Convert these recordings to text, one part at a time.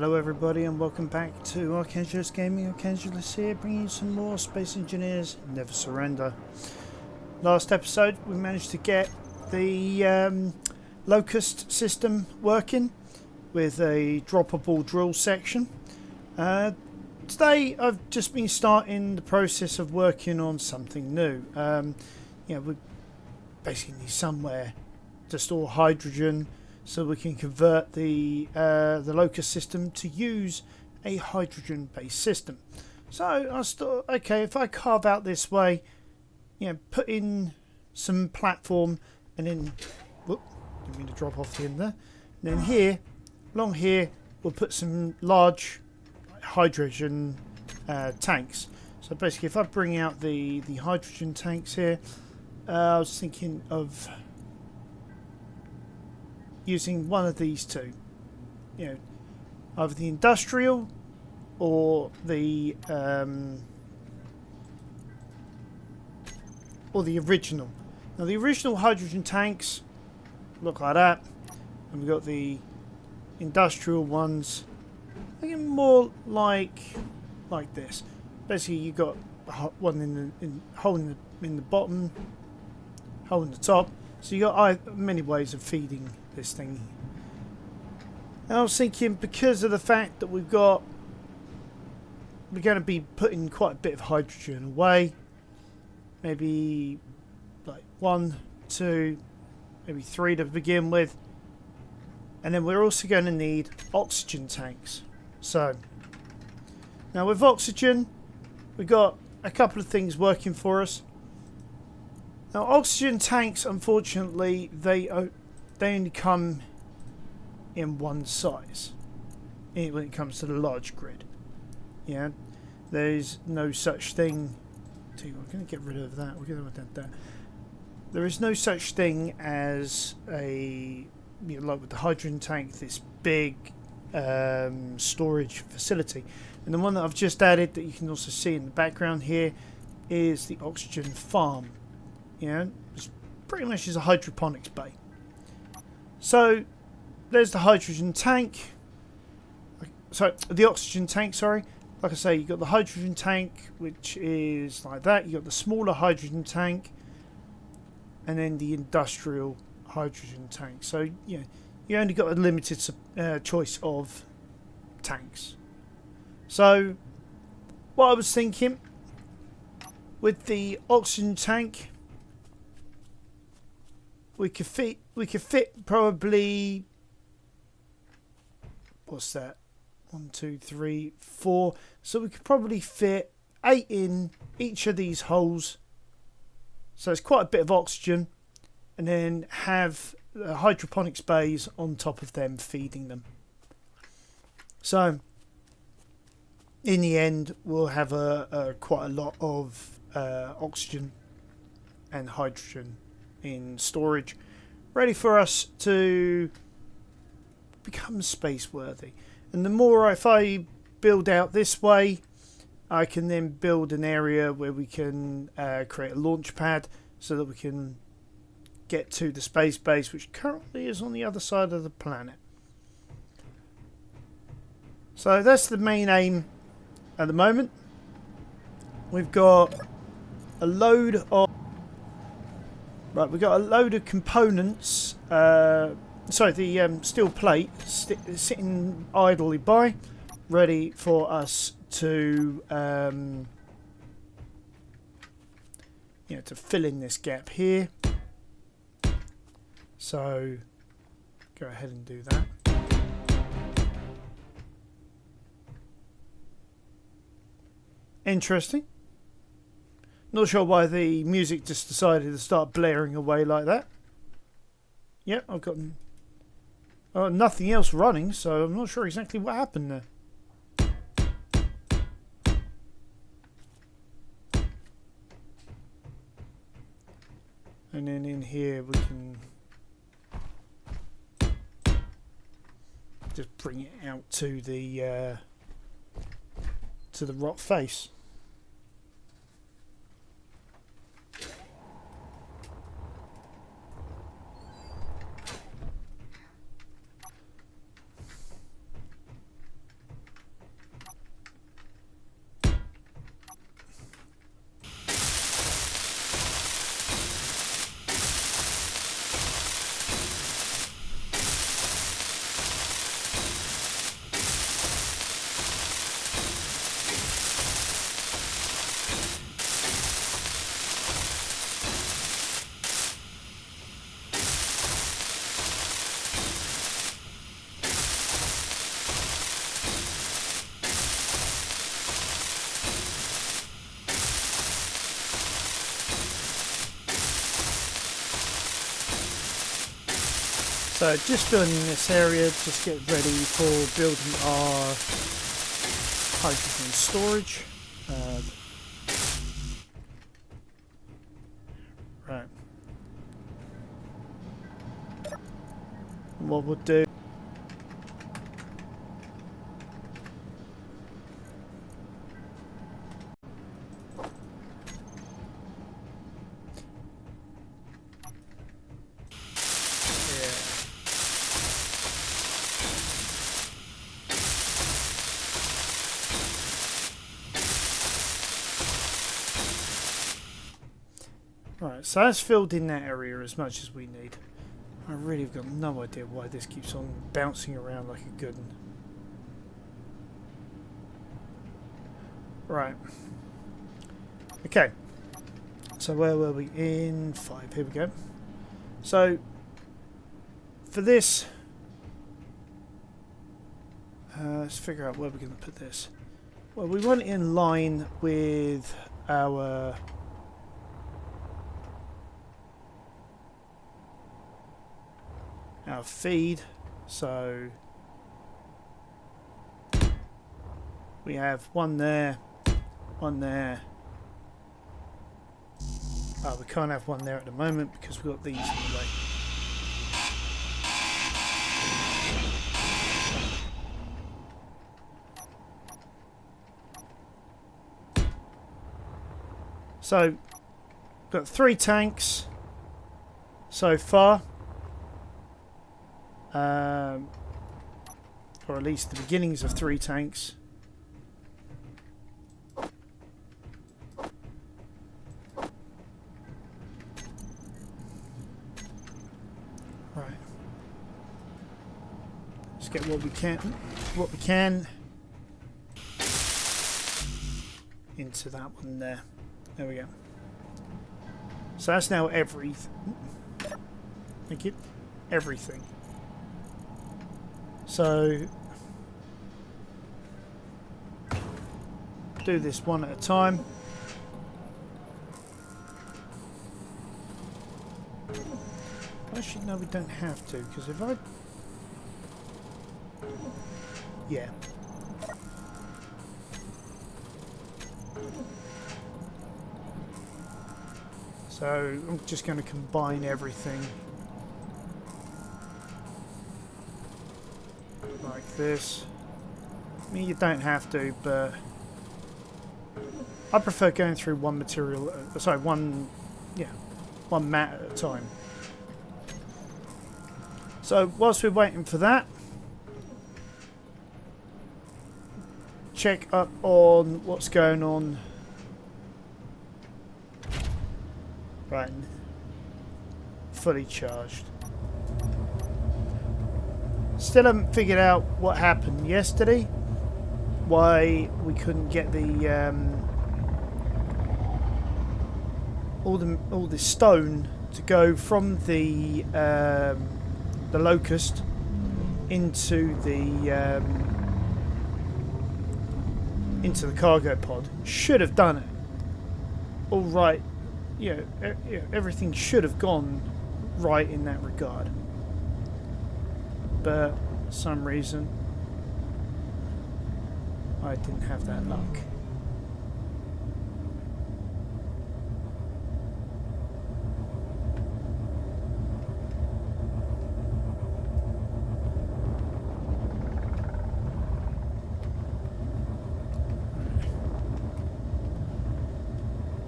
Hello everybody and welcome back to Arcangelus Gaming. Arcangelus here, bringing you some more Space Engineers Never Surrender. Last episode we managed to get the locust system working with a droppable drill section. Today I've just been starting the process of working on something new. We basically need somewhere to store hydrogen, so we can convert the locust system to use a hydrogen-based system. So I thought, okay, if I carve out this way, put in some platform, and then, whoop, didn't mean to drop off the end there. And then here, along here, we'll put some large hydrogen tanks. So basically, if I bring out the hydrogen tanks here, I was thinking of using one of these two, either the industrial or the original. Now the original hydrogen tanks look like that, and we've got the industrial ones looking more like this. Basically, you've got one in hole in the bottom, hole in the top. So you got many ways of feeding this thing. And I was thinking, because of the fact that we're going to be putting quite a bit of hydrogen away, maybe like 1, 2, maybe 3 to begin with, and then we're also going to need oxygen tanks. So now with oxygen, we've got a couple of things working for us. Now, oxygen tanks, unfortunately, they only come in one size when it comes to the large grid. Yeah, there's no such thing. We're going to get rid of that. We're going to add that. There is no such thing as like with the hydrogen tank, this big storage facility. And the one that I've just added, that you can also see in the background here, is the oxygen farm. It's pretty much is a hydroponics bay. So there's the hydrogen tank. So the oxygen tank, sorry. Like I say, you've got the hydrogen tank, which is like that. You've got the smaller hydrogen tank, and then the industrial hydrogen tank. So you only got a limited choice of tanks. So what I was thinking, with the oxygen tank, we could fit probably, what's that? 1, 2, 3, 4. So we could probably fit 8 in each of these holes. So it's quite a bit of oxygen, and then have hydroponics bays on top of them feeding them. So in the end, we'll have quite a lot of oxygen and hydrogen in storage, ready for us to become space worthy. And the more, if I build out this way, I can then build an area where we can create a launch pad, so that we can get to the space base, which currently is on the other side of the planet. So that's the main aim at the moment. We've got a load of components. Sorry, the steel plate sitting idly by, ready for us to to fill in this gap here. So go ahead and do that. Interesting. Not sure why the music just decided to start blaring away like that. Yep, I've got nothing else running, so I'm not sure exactly what happened there. And then in here we can just bring it out to the rock face. So just filling in this area, just get ready for building our hydrogen storage. Right. What we'll do. Right, so that's filled in that area as much as we need. I really have got no idea why this keeps on bouncing around like a good one. Right. Okay. So where were we? In 5. Here we go. So for this, let's figure out where we're going to put this. Well, we want it in line with our feed, so we have one there, one there. Oh, we can't have one there at the moment because we've got these in the way. So, got 3 tanks so far. Or at least the beginnings of 3 tanks. Right. Let's get what we can into that one there. There we go. So that's now everything. Thank you. Everything. So do this one at a time. Actually, no, we don't have to, because if I... Yeah. So I'm just going to combine everything like this. I mean, you don't have to, but I prefer going through one material, one mat at a time. So whilst we're waiting for that, check up on what's going on. Right, fully charged. Still haven't figured out what happened yesterday. Why we couldn't get the all the stone to go from the locust into the cargo pod. Should have done it. All right. Yeah, everything should have gone right in that regard. But for some reason, I didn't have that luck.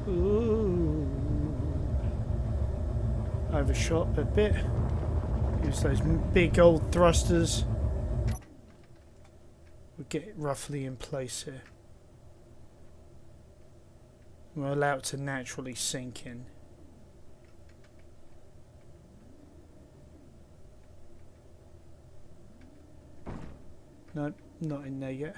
Ooh. Overshot a bit. Use those big old thrusters. We'll get it roughly in place here. We'll allow it to naturally sink in. Nope, not in there yet.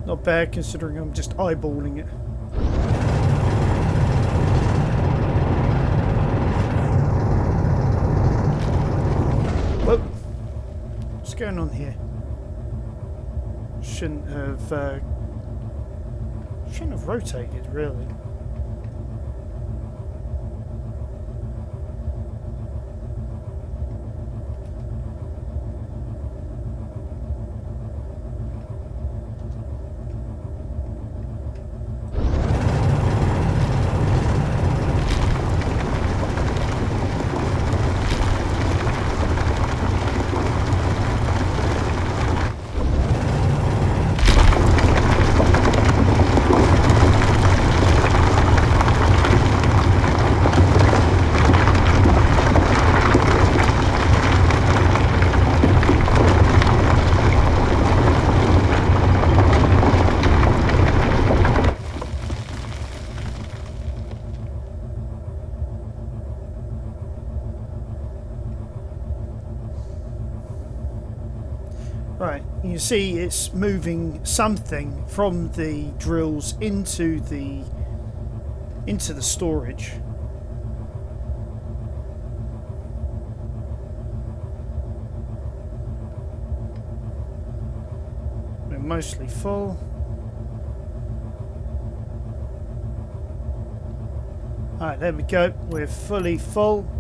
Not bad considering I'm just eyeballing it. Whoa! What's going on here? Shouldn't have rotated really. Right, you see it's moving something from the drills into the storage. We're mostly full. Alright, there we go. We're fully full.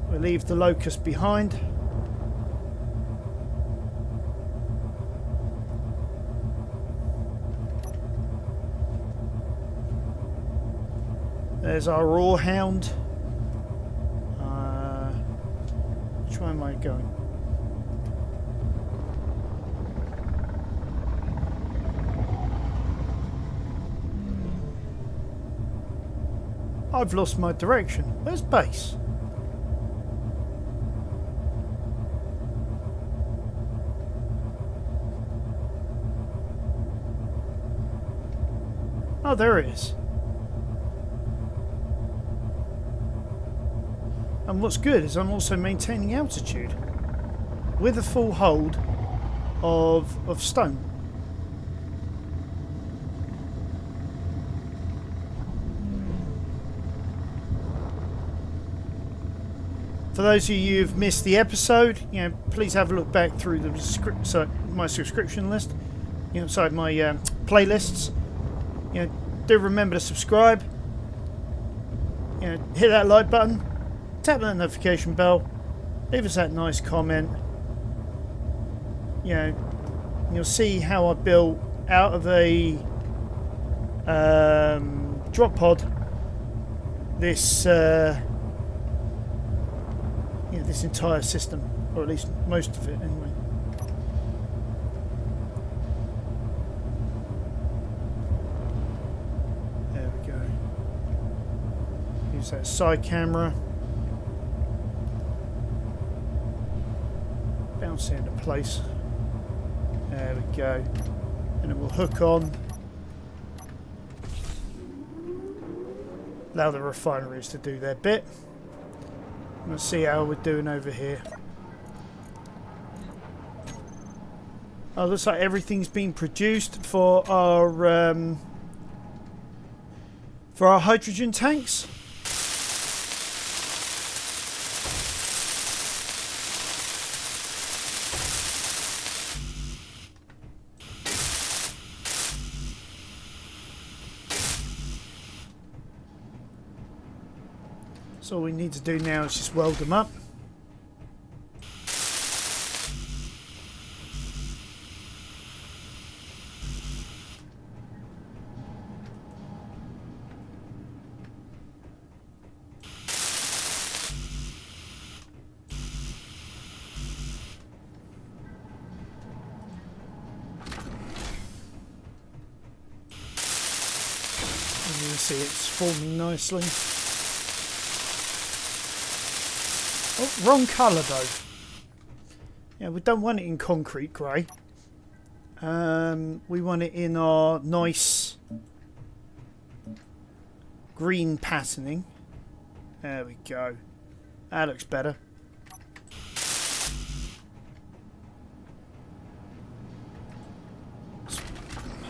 We'll leave the locust behind. There's our ore hound. Which way am I going? I've lost my direction. Where's base? Oh, there it is. And what's good is I'm also maintaining altitude with a full hold of stone. For those of you who've missed the episode, please have a look back through the my subscription list, inside my playlists. Do remember to subscribe. Hit that like button, tap that notification bell, leave us that nice comment. You'll see how I built out of a drop pod this this entire system, or at least most of it anyway. There we go. Use that side camera. Bounce it into place. There we go. And then we'll hook on. Allow the refineries to do their bit. Let's see how we're doing over here. Oh, looks like everything's been produced for our hydrogen tanks. So all we need to do now is just weld them up. And you can see it's forming nicely. Oh, wrong colour though. Yeah, we don't want it in concrete grey. We want it in our nice green patterning. There we go. That looks better. It's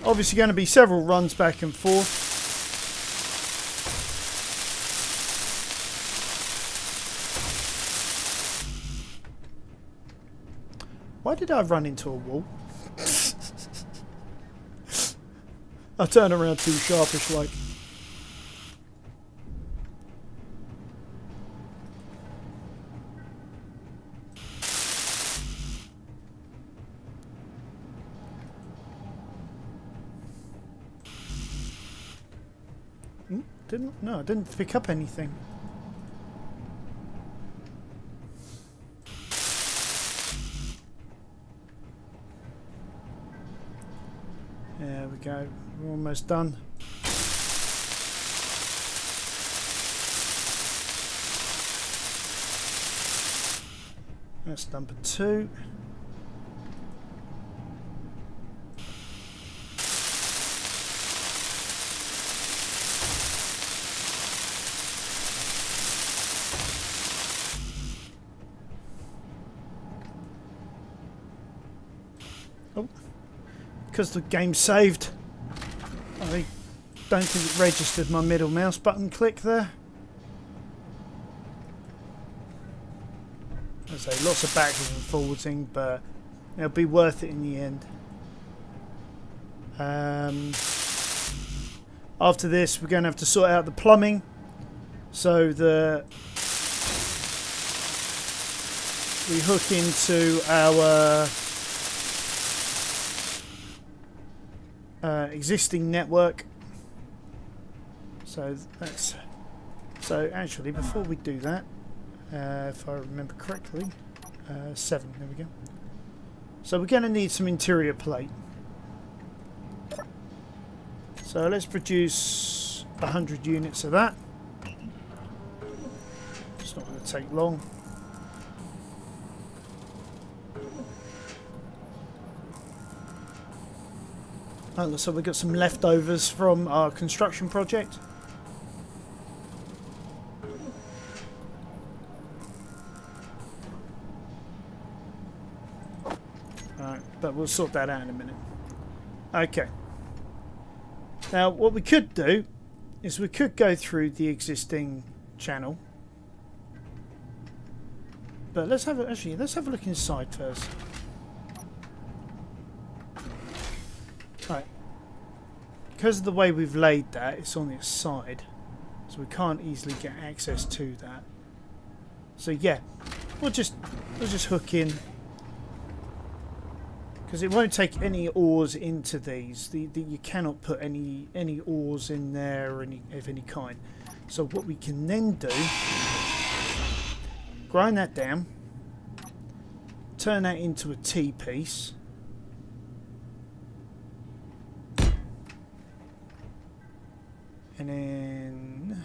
obviously going to be several runs back and forth. Why did I run into a wall? I turned around too sharpish like. I didn't pick up anything. There we go, we're almost done. That's number 2. Oh, because the game's saved, I don't think it registered my middle mouse button click there. I say lots of backwards and forwarding, but it'll be worth it in the end. After this, we're going to have to sort out the plumbing, so that we hook into our existing network. So that's actually, before we do that, if I remember correctly, 7. There we go. So we're going to need some interior plate. So let's produce 100 units of that. It's not going to take long. Oh, so we've got some leftovers from our construction project. Alright, but we'll sort that out in a minute. Okay. Now, what we could do is we could go through the existing channel. But let's have a look inside first. Right. Because of the way we've laid that, it's on its side, so we can't easily get access to that. So yeah, we'll just hook in, because it won't take any ores into these. You cannot put any ores in there or of any kind. So what we can then do, grind that down, turn that into a T piece. And then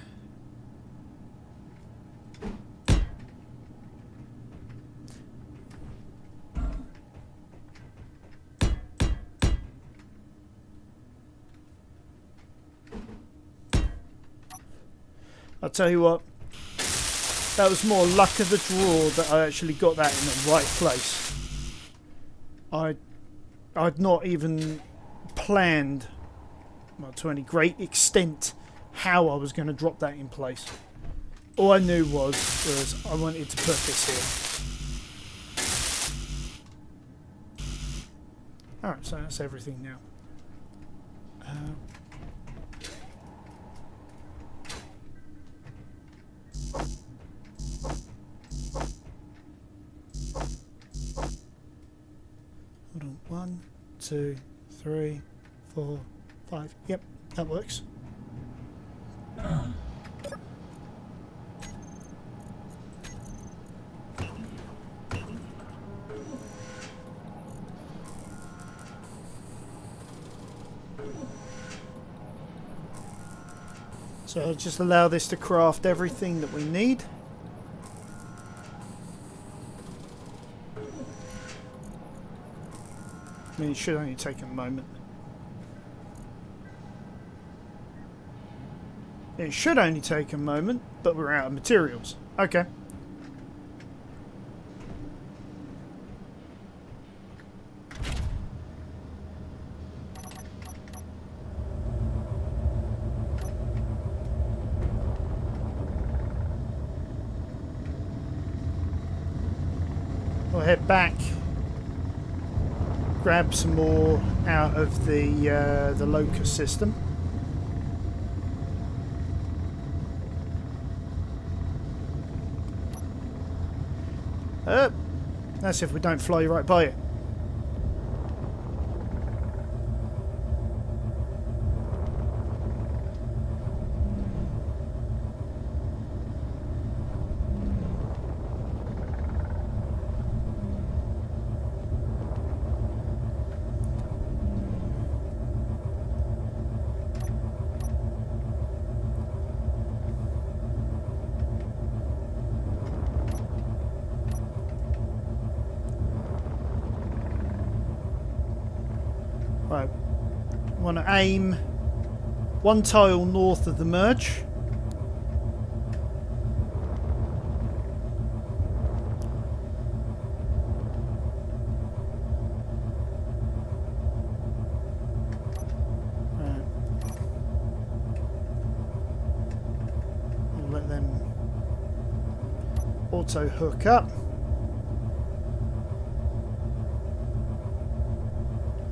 I'll tell you what, that was more luck of the draw that I actually got that in the right place. I'd not even planned, well, to any great extent, how I was going to drop that in place. All I knew was I wanted to put this here. Alright, so that's everything now. Hold on, 1, 2, 3, 4, 5. Yep, that works. So I'll just allow this to craft everything that we need. I mean, it should only take a moment. It should only take a moment, but we're out of materials. Okay. We'll head back, grab some more out of the locust system. That's if we don't fly right by it. Right, want to aim 1 tile north of the merge. auto hook up.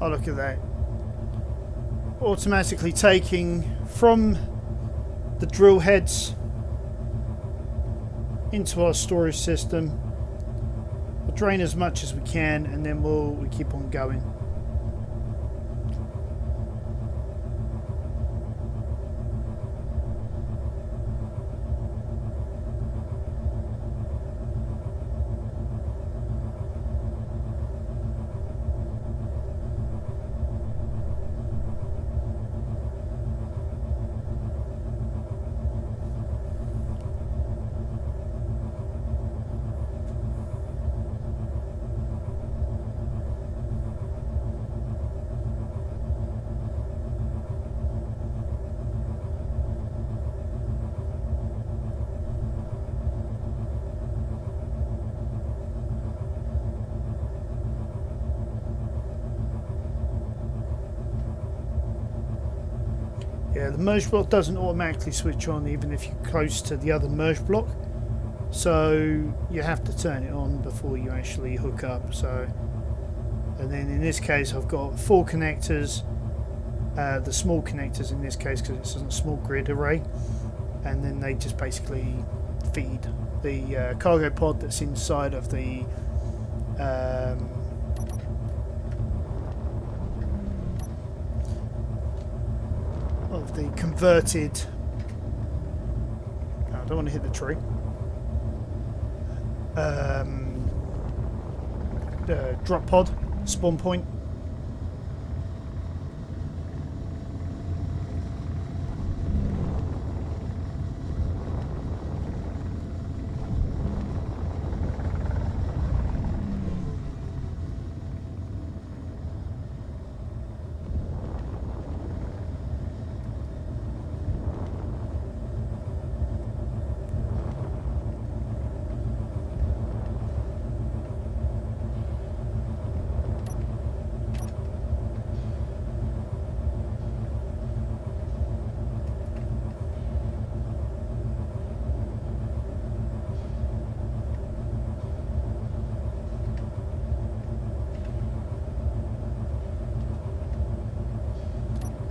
Oh, look at that. Automatically taking from the drill heads into our storage system. We'll drain as much as we can, and then we keep on going. Yeah, the merge block doesn't automatically switch on even if you're close to the other merge block, so you have to turn it on before you actually hook up. So, and then in this case I've got 4 connectors, the small connectors in this case because it's a small grid array, and then they just basically feed the cargo pod that's inside of the converted. I don't want to hit the tree. Drop pod, spawn point.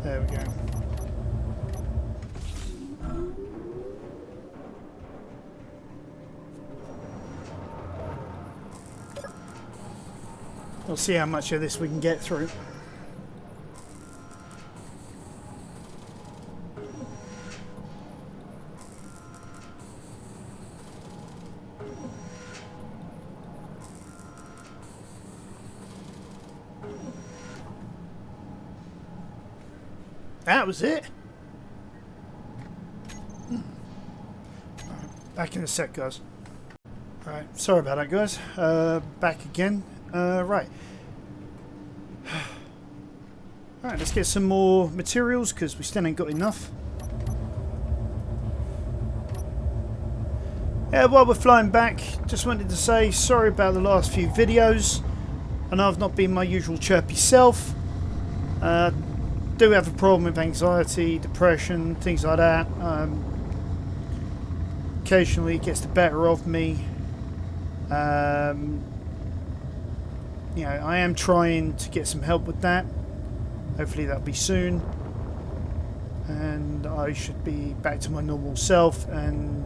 There we go. We'll see how much of this we can get through. That was it. Back in a sec, guys. Alright, sorry about that, guys. Back again. Right. Alright, let's get some more materials because we still ain't got enough. Yeah, while we're flying back, just wanted to say sorry about the last few videos. I know I've not been my usual chirpy self. Do have a problem with anxiety, depression, things like that. Occasionally it gets the better of me. You know, I am trying to get some help with that. Hopefully that'll be soon, and I should be back to my normal self and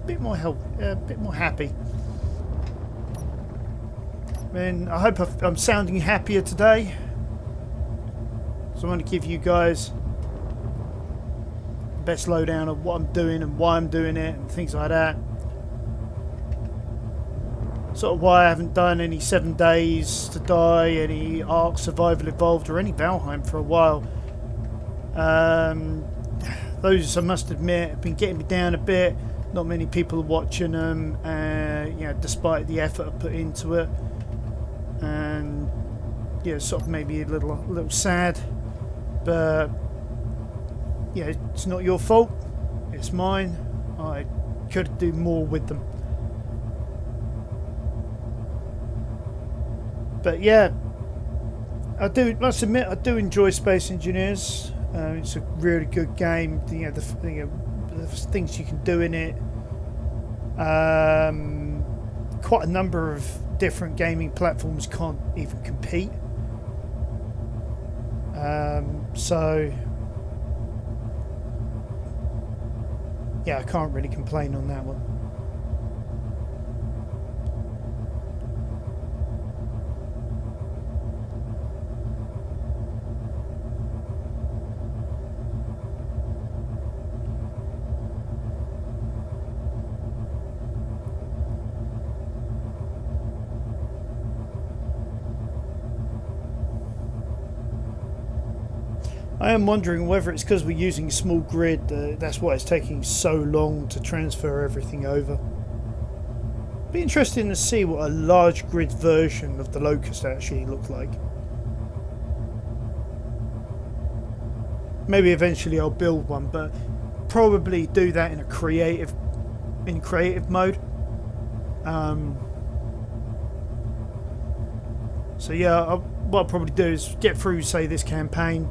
a bit more a bit more happy. And I hope I'm sounding happier today. So I want to give you guys the best lowdown of what I'm doing and why I'm doing it and things like that. Sort of why I haven't done any 7 Days to Die, any Ark Survival Evolved or any Valheim for a while. Those, I must admit, have been getting me down a bit. Not many people are watching them, you know, despite the effort I put into it. And yeah, sort of made me a little sad. But yeah, it's not your fault, it's mine. I could do more with them. But yeah, I must admit, I do enjoy Space Engineers. It's a really good game. The things you can do in it. quite a number of different gaming platforms can't even compete. So yeah, I can't really complain on that one. I am wondering whether it's because we're using a small grid, that's why it's taking so long to transfer everything over. Be interesting to see what a large grid version of the locust actually looked like. Maybe eventually I'll build one, but probably do that in creative mode. So yeah, what I'll probably do is get through, say, this campaign.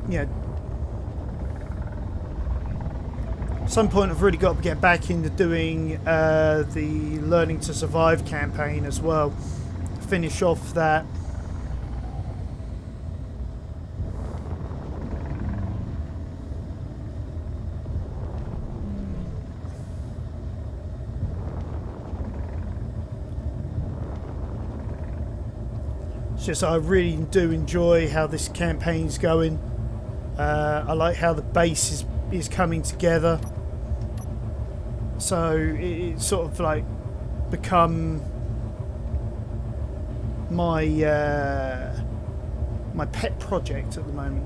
You know, at some point I've really got to get back into doing the Learning to Survive campaign as well. Finish off that. It's just I really do enjoy how this campaign's going. I like how the base is coming together. So it's sort of like become my my pet project at the moment.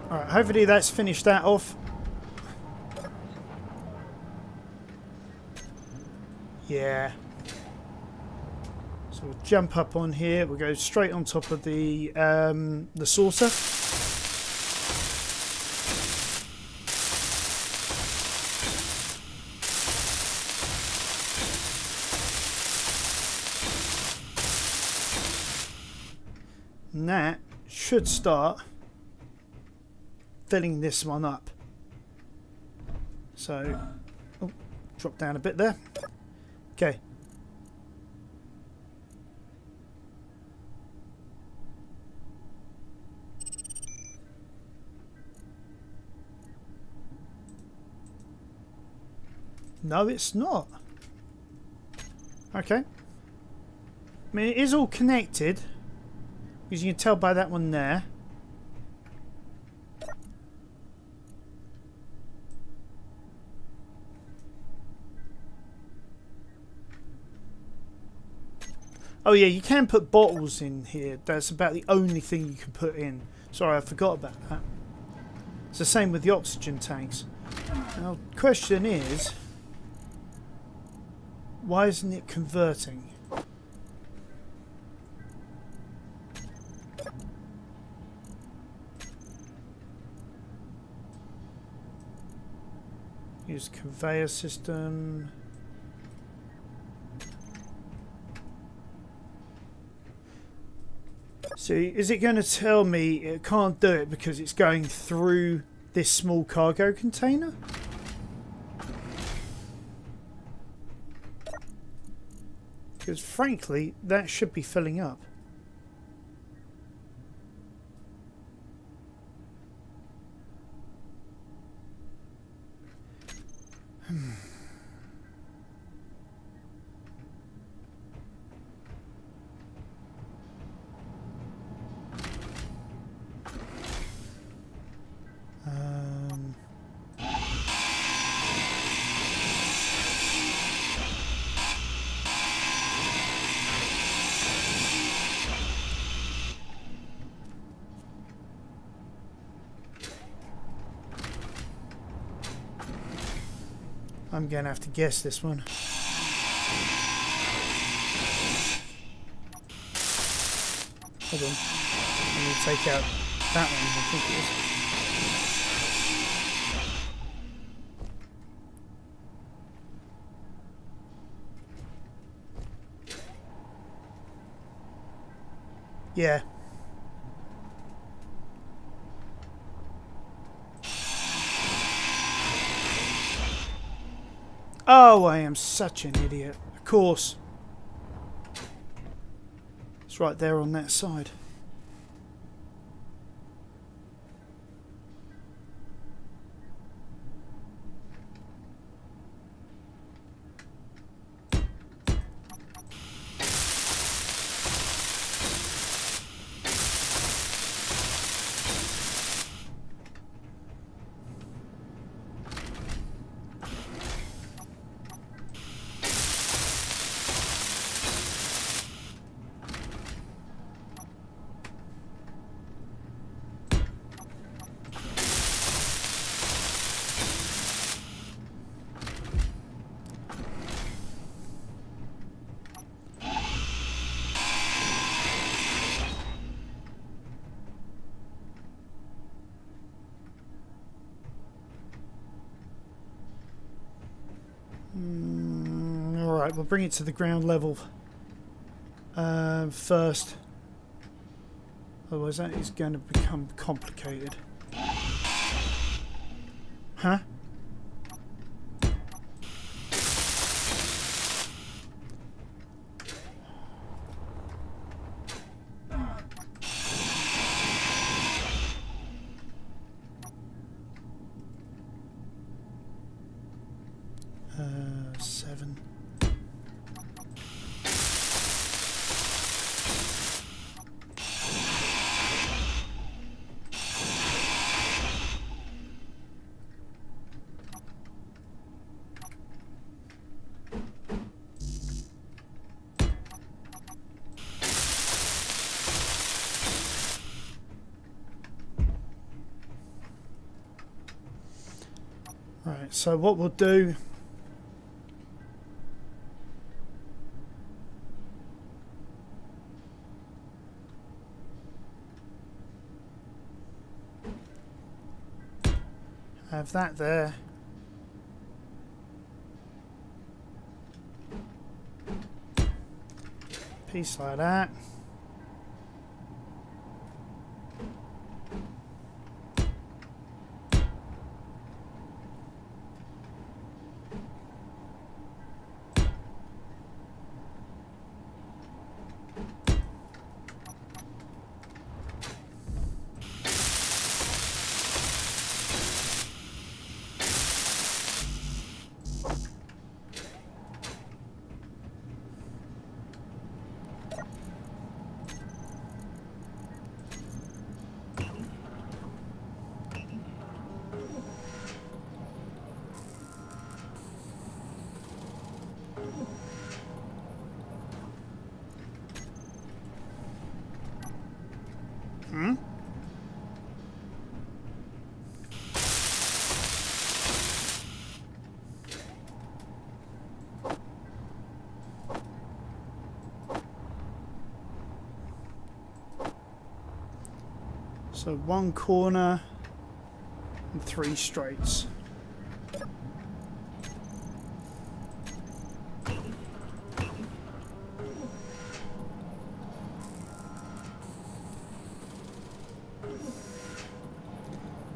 Alright, hopefully that's finished that off. Yeah. So we'll jump up on here, we'll go straight on top of the saucer. And that should start filling this one up. So, oh, drop down a bit there. Okay. No, it's not. Okay. I mean, it is all connected, as you can tell by that one there. Oh yeah, you can put bottles in here. That's about the only thing you can put in. Sorry, I forgot about that. It's the same with the oxygen tanks. Now, the question is, why isn't it converting? Use conveyor system. So is it going to tell me it can't do it because it's going through this small cargo container? Because frankly, that should be filling up. I'm going to have to guess this one. Hold on. I'm going to take out that one, I think it is. Yeah. Oh, I am such an idiot. Of course. It's right there on that side. Alright, we'll bring it to the ground level first. Otherwise that is going to become complicated. Huh? Seven. Right, so what we'll do, have that there. Piece like that. So one corner and three straights.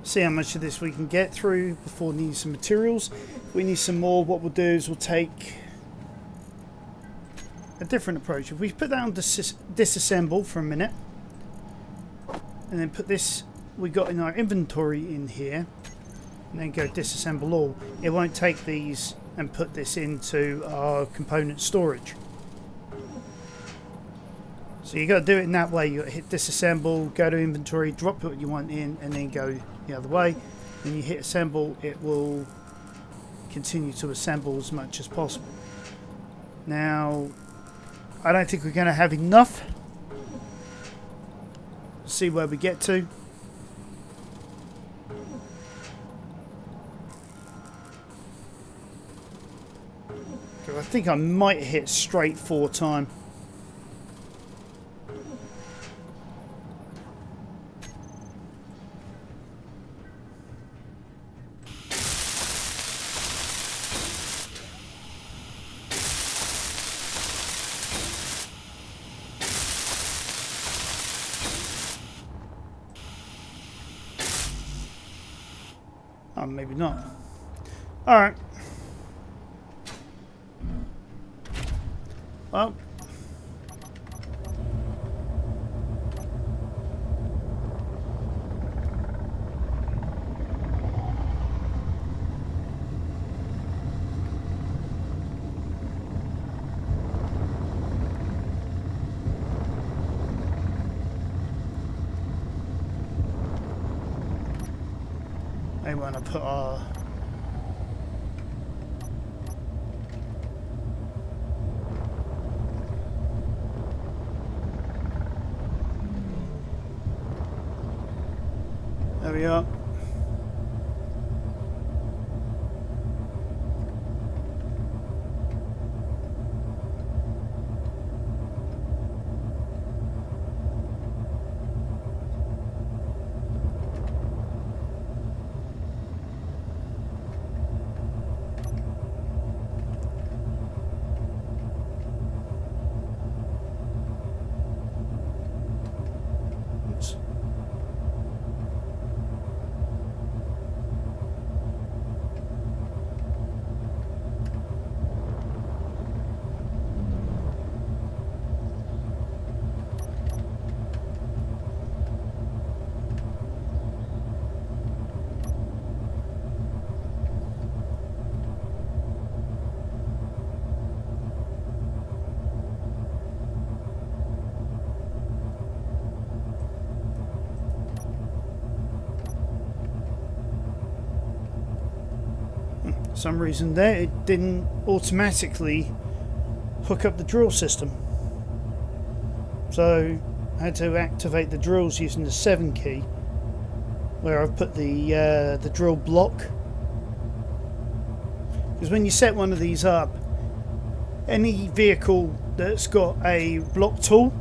See how much of this we can get through before needing some materials. If we need some more, what we'll do is we'll take a different approach. If we put that on disassemble for a minute, and then put this we got in our inventory in here, and then go disassemble all, it won't take these and put this into our component storage. So you got to do it in that way. You got to hit disassemble, go to inventory, drop what you want in, and then go the other way. Then you hit assemble, it will continue to assemble as much as possible. Now, I don't think we're going to have enough. See where we get to. I think I might hit straight 4 times. Oh, maybe not. Alright. Well. Maybe when I put our... There we are. Oops. For some reason there it didn't automatically hook up the drill system, so I had to activate the drills using the 7 key, where I've put the drill block, because when you set one of these up, any vehicle that's got a block tool,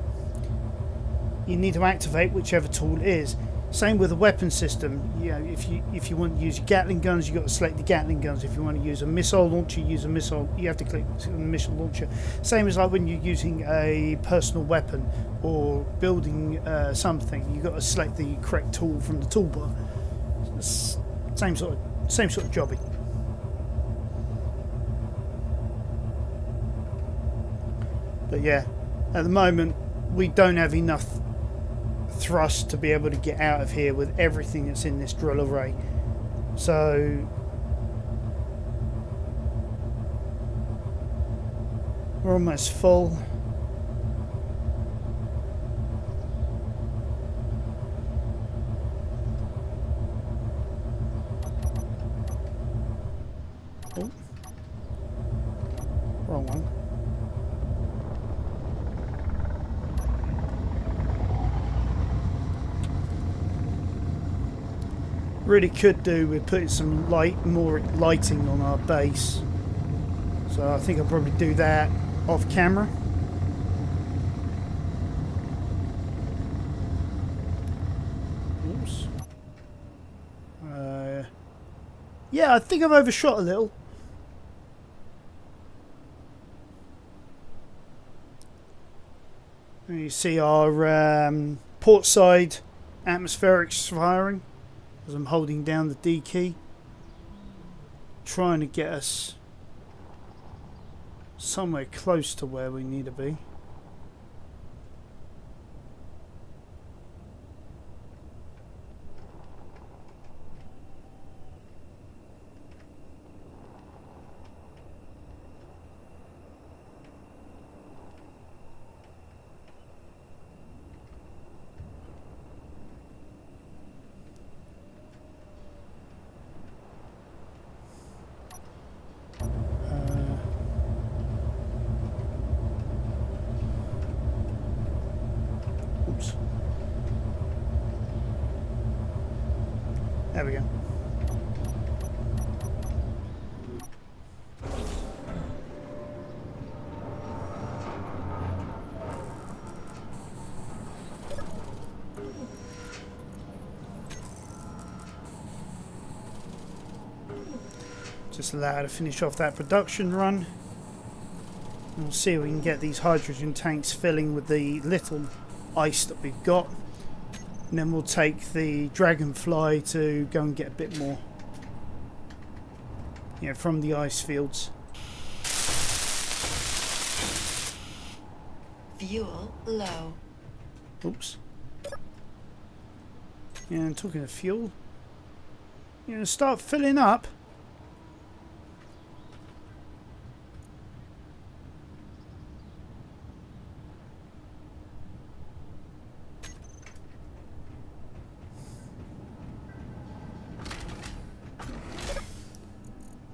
you need to activate whichever tool it is. Same with the weapon system. You know, if you want to use your Gatling guns, you've got to select the Gatling guns. If you want to use a missile launcher, use a missile. You have to click on the missile launcher. Same as like when you're using a personal weapon or building something, you've got to select the correct tool from the toolbar. Same sort of jobbing. But yeah, at the moment we don't have enough thrust to be able to get out of here with everything that's in this drill array, so we're almost full. Oh, wrong one. Really could do with putting some more lighting on our base, so I think I'll probably do that off camera. Oops. Yeah, I think I've overshot a little. You see our port side atmospherics firing as I'm holding down the D key, trying to get us somewhere close to where we need to be. There we go. Just allow her to finish off that production run. And we'll see if we can get these hydrogen tanks filling with the little ice that we've got. And then we'll take the Dragonfly to go and get a bit more. Yeah, from the ice fields. Fuel low. Oops. Yeah, and talking of fuel, you're going to start filling up.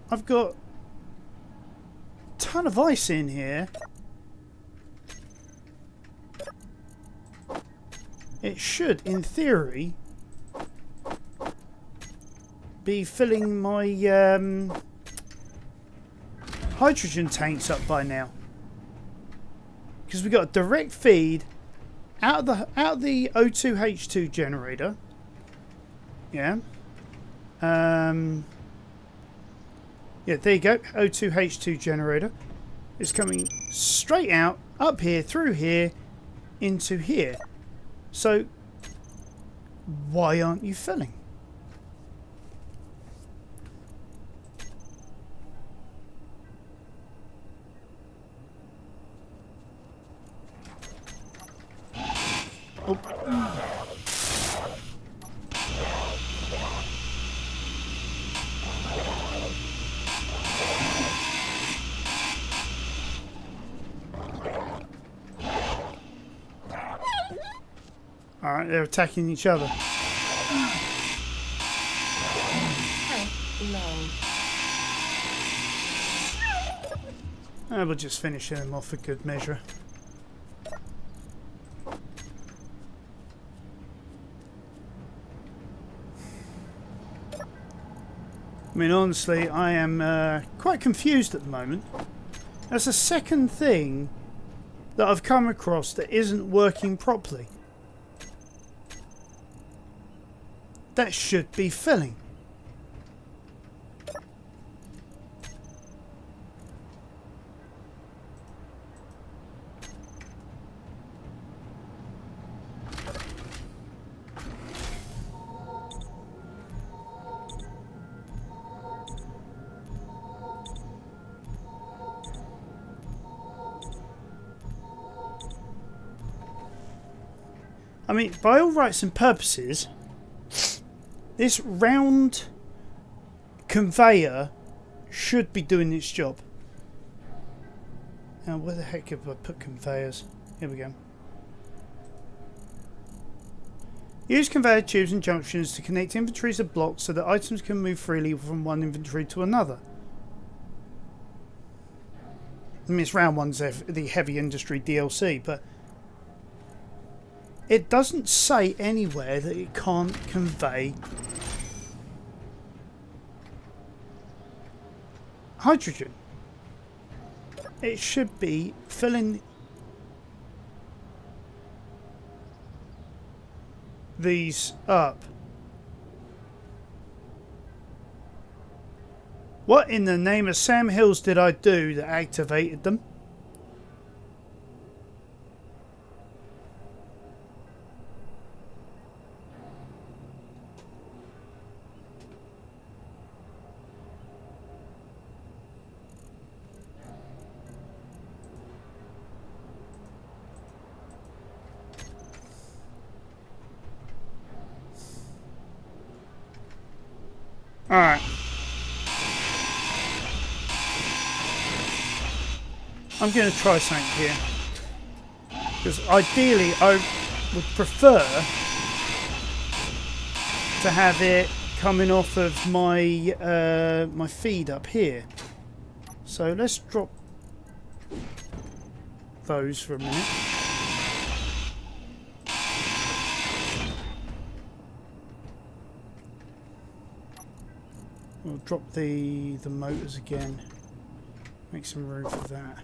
I've got a ton of ice in here. It should, in theory, be filling my hydrogen tanks up by now, because we got a direct feed out of the O2H2 generator. Yeah. Yeah, there you go. O2H2 generator is coming straight out, up here, through here, into here. So, why aren't you filling? Oh. Alright, they're attacking each other. We'll just finish them off for good measure. I mean, honestly, I am quite confused at the moment. That's the second thing that I've come across that isn't working properly. That should be filling. I mean, by all rights and purposes, this round conveyor should be doing its job. Now, where the heck have I put conveyors? Here we go. Use conveyor tubes and junctions to connect inventories of blocks so that items can move freely from one inventory to another. I mean, it's round one's the heavy industry DLC, but it doesn't say anywhere that it can't convey hydrogen. It should be filling these up. What in the name of Sam Hills did I do that activated them? Alright. I'm going to try something here. Because ideally I would prefer to have it coming off of my my feed up here. So let's drop those for a minute. We'll drop the motors again. Make some room for that.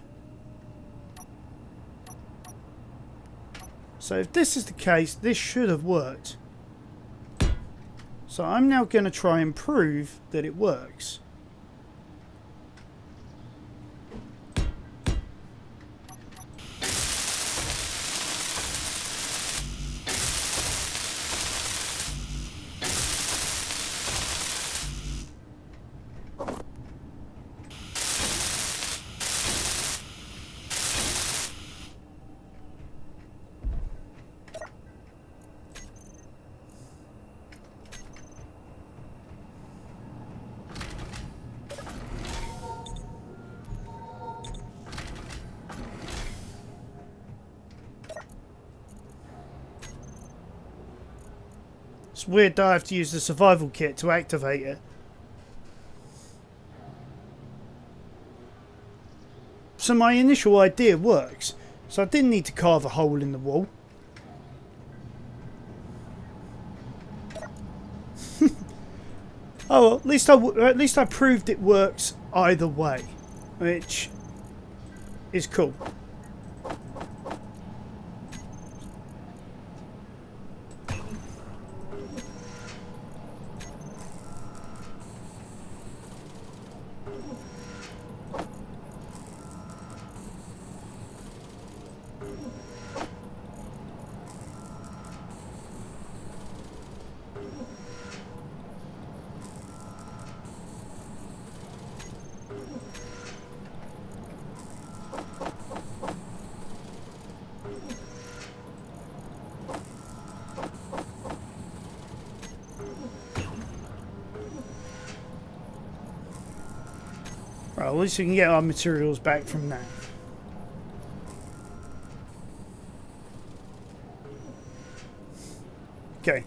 So if this is the case, this should have worked. So I'm now going to try and prove that it works. It's weird that I have to use the survival kit to activate it. So my initial idea works. So I didn't need to carve a hole in the wall. Oh well, at least I proved it works either way, which is cool. Right, at least we can get our materials back from that. Okay.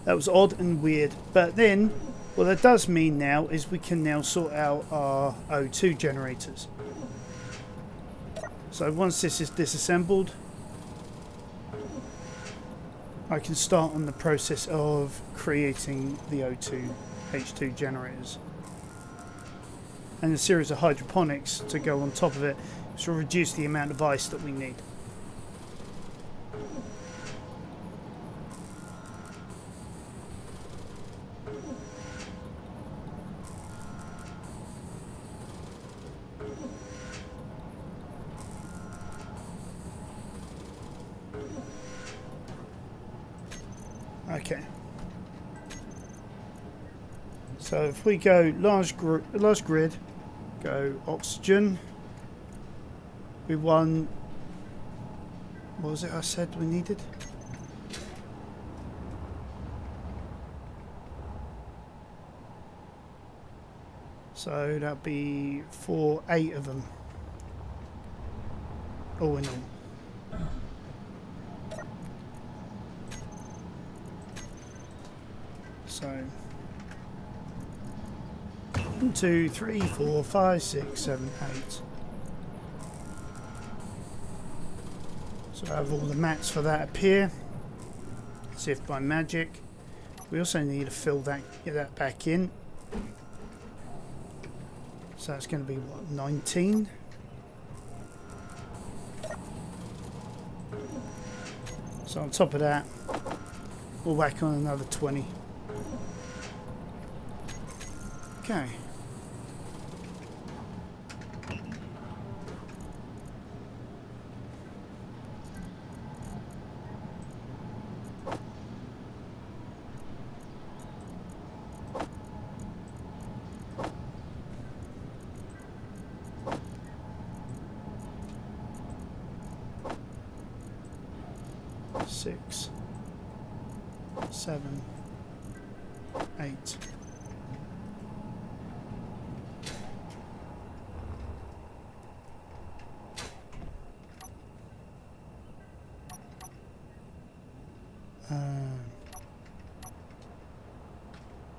That was odd and weird. But then, what that does mean now is we can now sort out our O2 generators. So once this is disassembled, I can start on the process of creating the O2 H2 generators. And a series of hydroponics to go on top of it to reduce the amount of ice that we need. Okay. So if we go large grid, go oxygen. We won. What was it I said we needed? So that'd be 8 of them. All in all. So 1, 2, 3, 4, 5, 6, 7, 8. So I have all the mats for that appear. See if by magic. We also need to fill that, get that back in. So that's going to be what, 19? So on top of that, we'll whack on another 20. Okay. Six, 7, 8.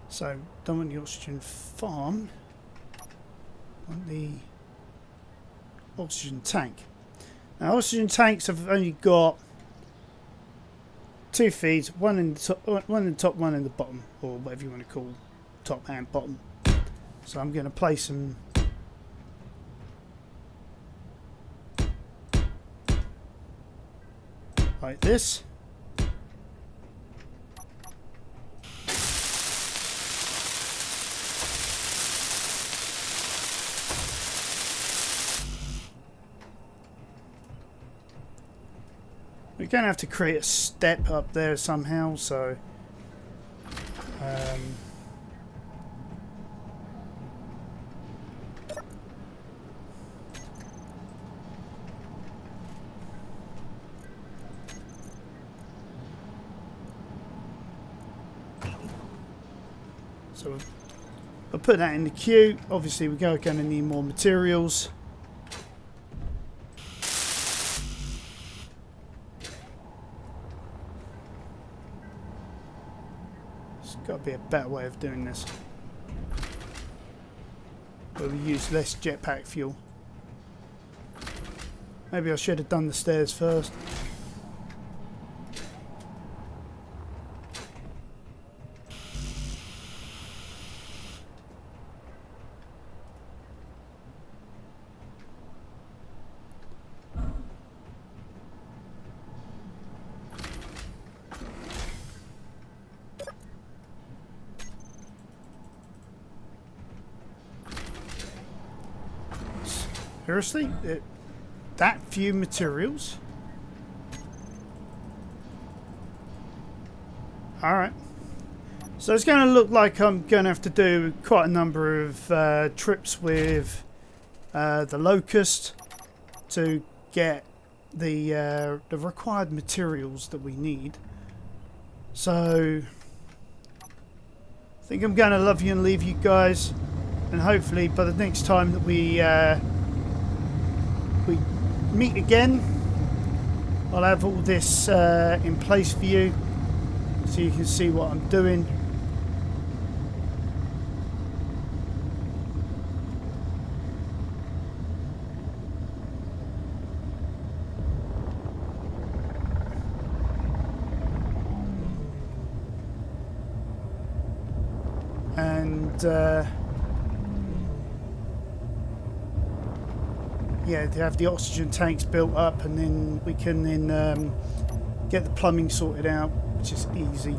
So don't want the oxygen farm. Want the oxygen tank. Now oxygen tanks have only got 2 feeds, one in the top, one in the bottom, or whatever you want to call top and bottom. So I'm going to place them like this. We're going to have to create a step up there somehow, so we'll put that in the queue. Obviously we're going to need more materials. There's got to be a better way of doing this. Where we use less jetpack fuel. Maybe I should have done the stairs first. Seriously? That few materials? Alright. So it's going to look like I'm going to have to do quite a number of trips with the locust to get the required materials that we need. So I think I'm going to love you and leave you guys, and hopefully by the next time that we meet again, I'll have all this in place for you so you can see what I'm doing. And yeah, to have the oxygen tanks built up, and then we can then get the plumbing sorted out, which is easy.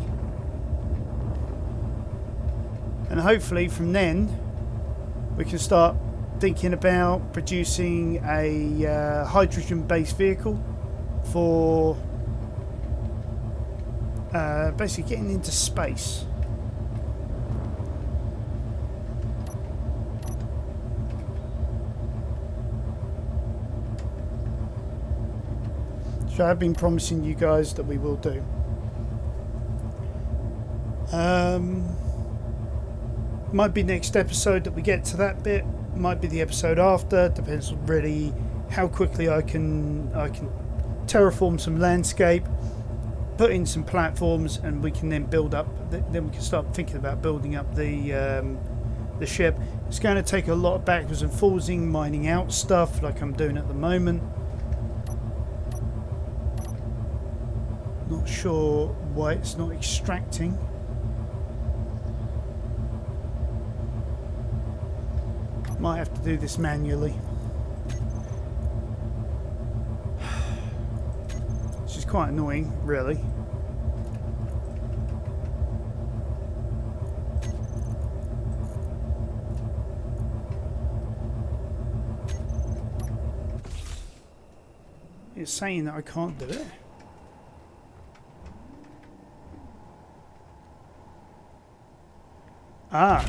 And hopefully from then we can start thinking about producing a hydrogen-based vehicle for basically getting into space. So I've been promising you guys that we will do. Might be next episode that we get to that bit. Might be the episode after. Depends on really how quickly I can terraform some landscape, put in some platforms, and we can then build up. Then we can start thinking about building up the ship. It's going to take a lot of backwards and forwardsing, mining out stuff like I'm doing at the moment. Not sure why it's not extracting. Might have to do this manually. Which is quite annoying, really. It's saying that I can't do it. Ah.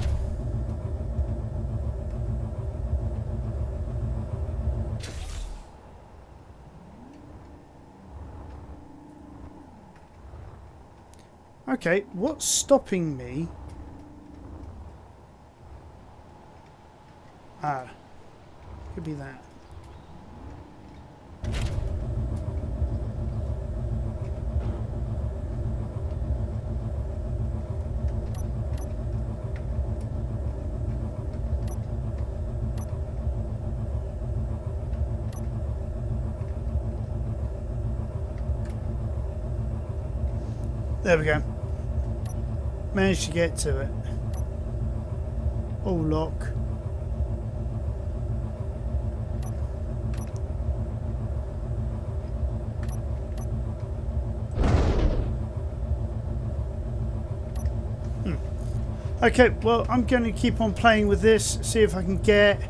Okay, what's stopping me? Ah. Could be that. There we go. Managed to get to it. All lock. Okay, well, I'm going to keep on playing with this, see if I can get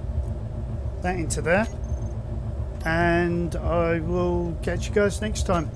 that into there. And I will catch you guys next time.